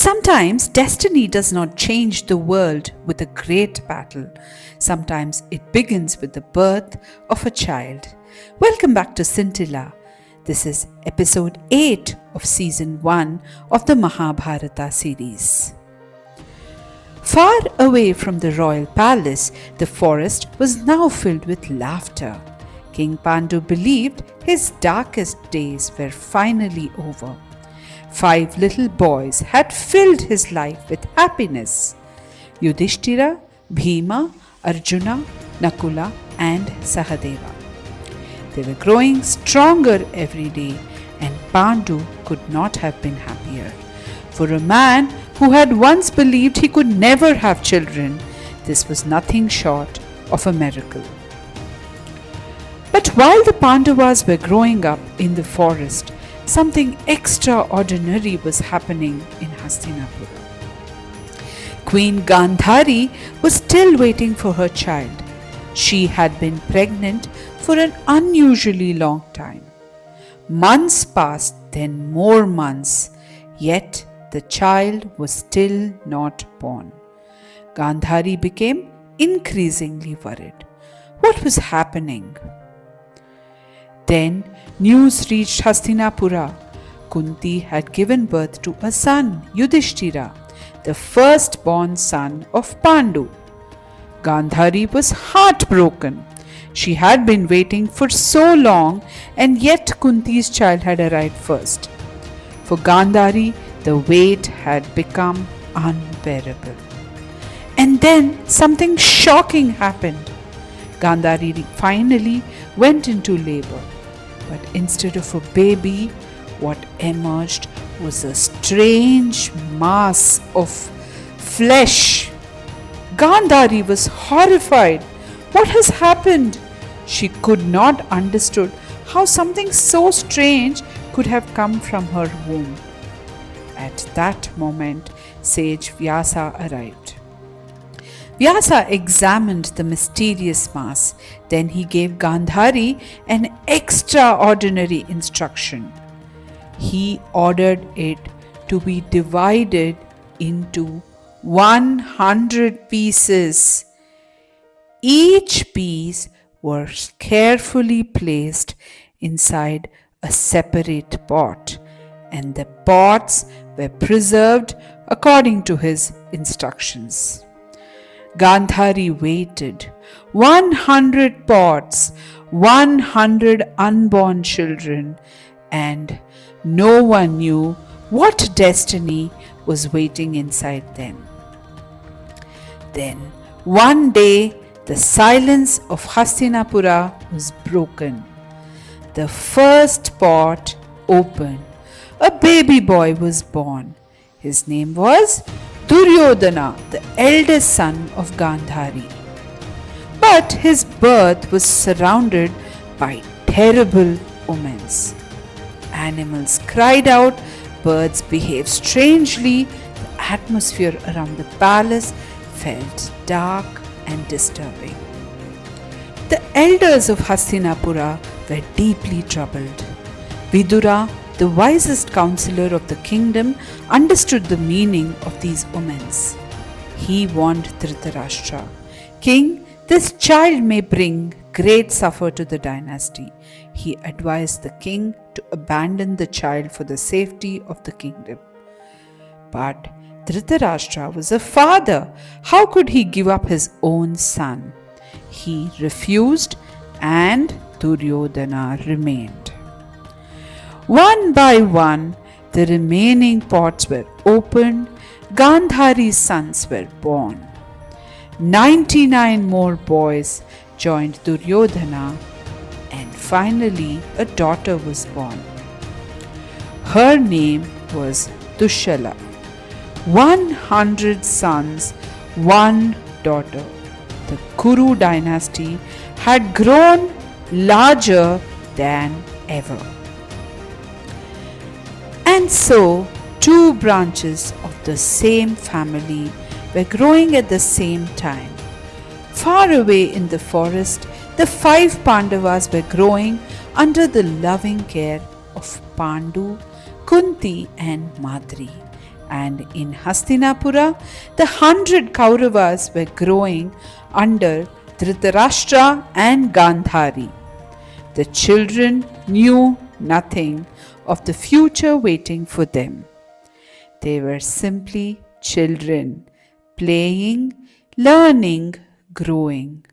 Sometimes destiny does not change the world with a great battle. Sometimes it begins with the birth of a child. Welcome back to Scintilla. This is episode 8 of season 1 of the Mahabharata series. Far away from the royal palace, the forest was now filled with laughter. King Pandu believed his darkest days were finally over. 5 little boys had filled his life with happiness: Yudhishthira, Bhima, Arjuna, Nakula, and Sahadeva. They were growing stronger every day, and Pandu could not have been happier. For a man who had once believed he could never have children, this was nothing short of a miracle. But while the Pandavas were growing up in the forest, something extraordinary was happening in Hastinapura. Queen Gandhari was still waiting for her child. She had been pregnant for an unusually long time. Months passed, then more months, yet the child was still not born. Gandhari became increasingly worried. What was happening? Then news reached Hastinapura. Kunti had given birth to a son, Yudhishthira, the firstborn son of Pandu. Gandhari was heartbroken. She had been waiting for so long, and yet Kunti's child had arrived first. For Gandhari, the wait had become unbearable. And then something shocking happened. Gandhari finally went into labor. But instead of a baby, what emerged was a strange mass of flesh. Gandhari was horrified. What has happened? She could not understand how something so strange could have come from her womb. At that moment, sage Vyasa arrived. Vyasa examined the mysterious mass. Then he gave Gandhari an extraordinary instruction. He ordered it to be divided into 100 pieces. Each piece was carefully placed inside a separate pot, and the pots were preserved according to his instructions. Gandhari waited. 100 pots, 100 unborn children, and no one knew what destiny was waiting inside them. Then, one day, the silence of Hastinapura was broken. The first pot opened. A baby boy was born. His name was Duryodhana, the eldest son of Gandhari. But his birth was surrounded by terrible omens. Animals cried out, birds behaved strangely, the atmosphere around the palace felt dark and disturbing. The elders of Hastinapura were deeply troubled. Vidura, the wisest counselor of the kingdom, understood the meaning of these omens. He warned Dhritarashtra, "King, this child may bring great suffer to the dynasty." He advised the king to abandon the child for the safety of the kingdom. But Dhritarashtra was a father. How could he give up his own son? He refused, and Duryodhana remained. One by one, the remaining pots were opened. Gandhari's sons were born. 99 more boys joined Duryodhana, and finally a daughter was born. Her name was Dushala. 100 sons, 1 daughter. The Kuru dynasty had grown larger than ever. And so, 2 branches of the same family were growing at the same time. Far away in the forest, the 5 Pandavas were growing under the loving care of Pandu, Kunti, and Madri. And in Hastinapura, the 100 Kauravas were growing under Dhritarashtra and Gandhari. The children knew nothing of the future waiting for them. They were simply children, playing, learning, growing.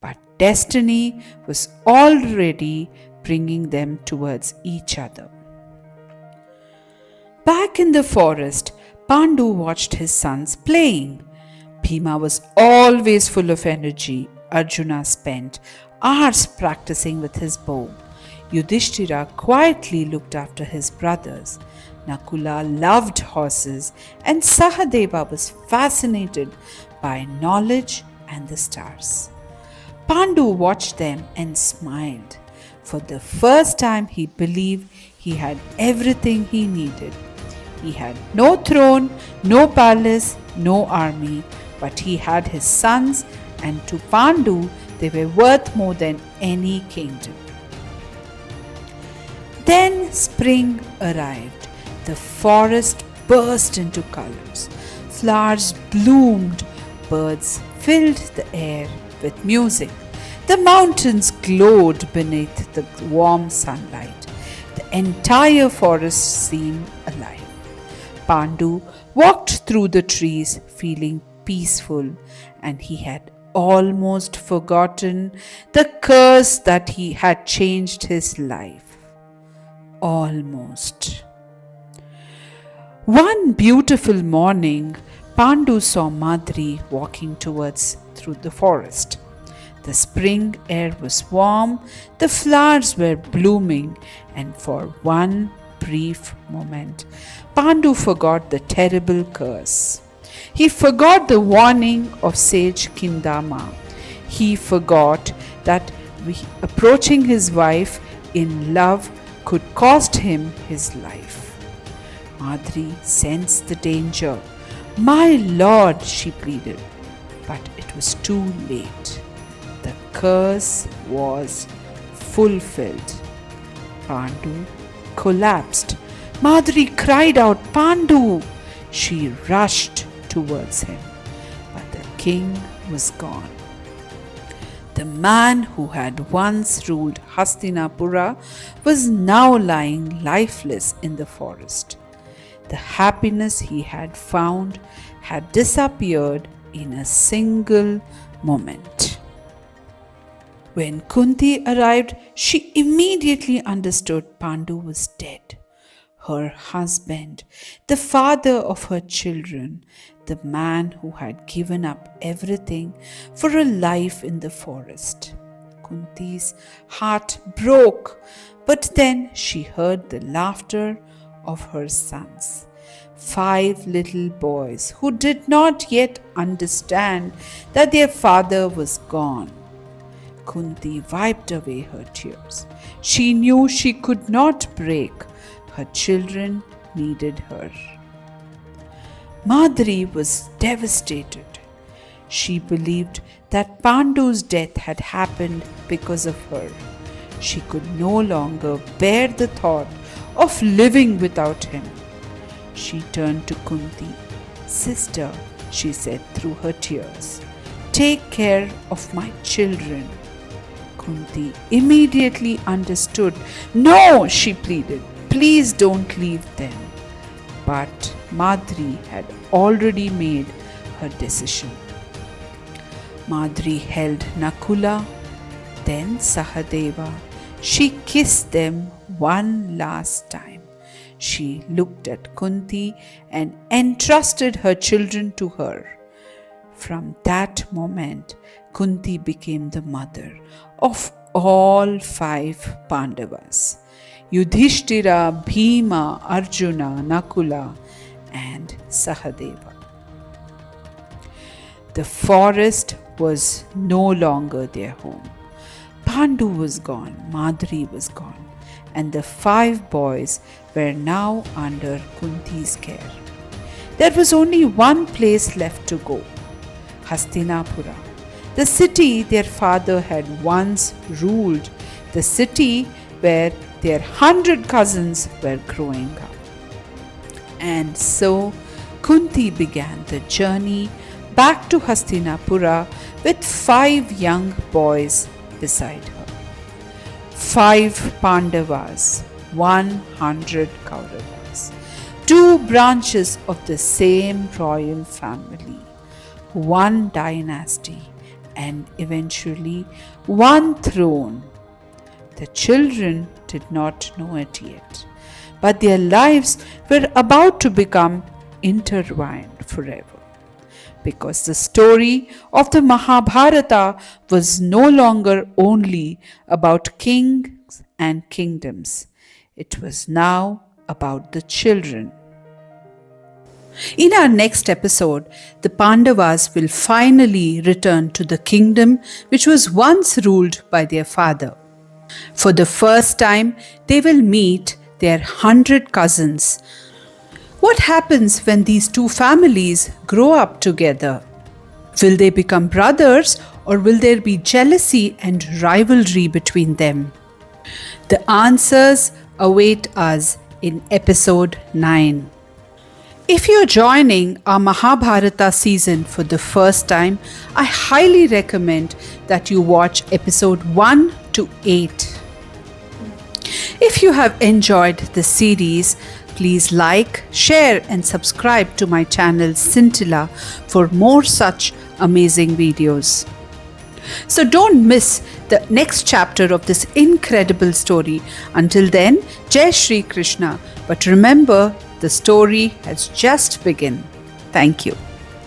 But destiny was already bringing them towards each other. Back in the forest, Pandu watched his sons playing. Bhima was always full of energy. Arjuna spent hours practicing with his bow. Yudhishthira quietly looked after his brothers. Nakula loved horses, and Sahadeva was fascinated by knowledge and the stars. Pandu watched them and smiled. For the first time, he believed he had everything he needed. He had no throne, no palace, no army, but he had his sons, and to Pandu, they were worth more than any kingdom. Then spring arrived. The forest burst into colors. Flowers bloomed. Birds filled the air with music. The mountains glowed beneath the warm sunlight. The entire forest seemed alive. Pandu walked through the trees feeling peaceful, and he had almost forgotten the curse that he had changed his life. Almost. One beautiful morning, Pandu saw Madri walking through the forest. The spring air was warm, the flowers were blooming, and for one brief moment, Pandu forgot the terrible curse. He forgot the warning of sage Kindama. He forgot that approaching his wife in love could cost him his life. Madri sensed the danger. "My lord," she pleaded, but it was too late. The curse was fulfilled. Pandu collapsed. Madri cried out, "Pandu!" She rushed towards him, but the king was gone. The man who had once ruled Hastinapura was now lying lifeless in the forest. The happiness he had found had disappeared in a single moment. When Kunti arrived, she immediately understood Pandu was dead. Her husband, the father of her children, the man who had given up everything for a life in the forest. Kunti's heart broke, but then she heard the laughter of her sons. 5 little boys who did not yet understand that their father was gone. Kunti wiped away her tears. She knew she could not break. Her children needed her. Madri was devastated. She believed that Pandu's death had happened because of her. She could no longer bear the thought of living without him. She turned to Kunti. "Sister," she said through her tears, "take care of my children." Kunti immediately understood. "No," she pleaded, "please don't leave them." But Madri had already made her decision. Madri held Nakula, then Sahadeva. She kissed them one last time. She looked at Kunti and entrusted her children to her. From that moment, Kunti became the mother of all 5 Pandavas: Yudhishthira, Bhima, Arjuna, Nakula, and Sahadeva. The forest was no longer their home. Pandu was gone, Madri was gone, and the 5 boys were now under Kunti's care. There was only one place left to go: Hastinapura, the city their father had once ruled, the city where their 100 cousins were growing up. And so Kunti began the journey back to Hastinapura with 5 young boys beside her. 5 Pandavas, 100 Kauravas, 2 branches of the same royal family, 1 dynasty, and eventually 1 throne. The children did not know it yet, but their lives were about to become intertwined forever. Because the story of the Mahabharata was no longer only about kings and kingdoms. It was now about the children. In our next episode, the Pandavas will finally return to the kingdom which was once ruled by their father. For the first time, they will meet their 100 cousins. What happens when these 2 families grow up together? Will they become brothers, or will there be jealousy and rivalry between them? The answers await us in episode 9. If you're joining our Mahabharata season for the first time, I highly recommend that you watch episode 1 to 8. If you have enjoyed the series, please like, share and subscribe to my channel Scintilla for more such amazing videos. So don't miss the next chapter of this incredible story. Until then, Jai Shri Krishna. But remember, the story has just begun. Thank you.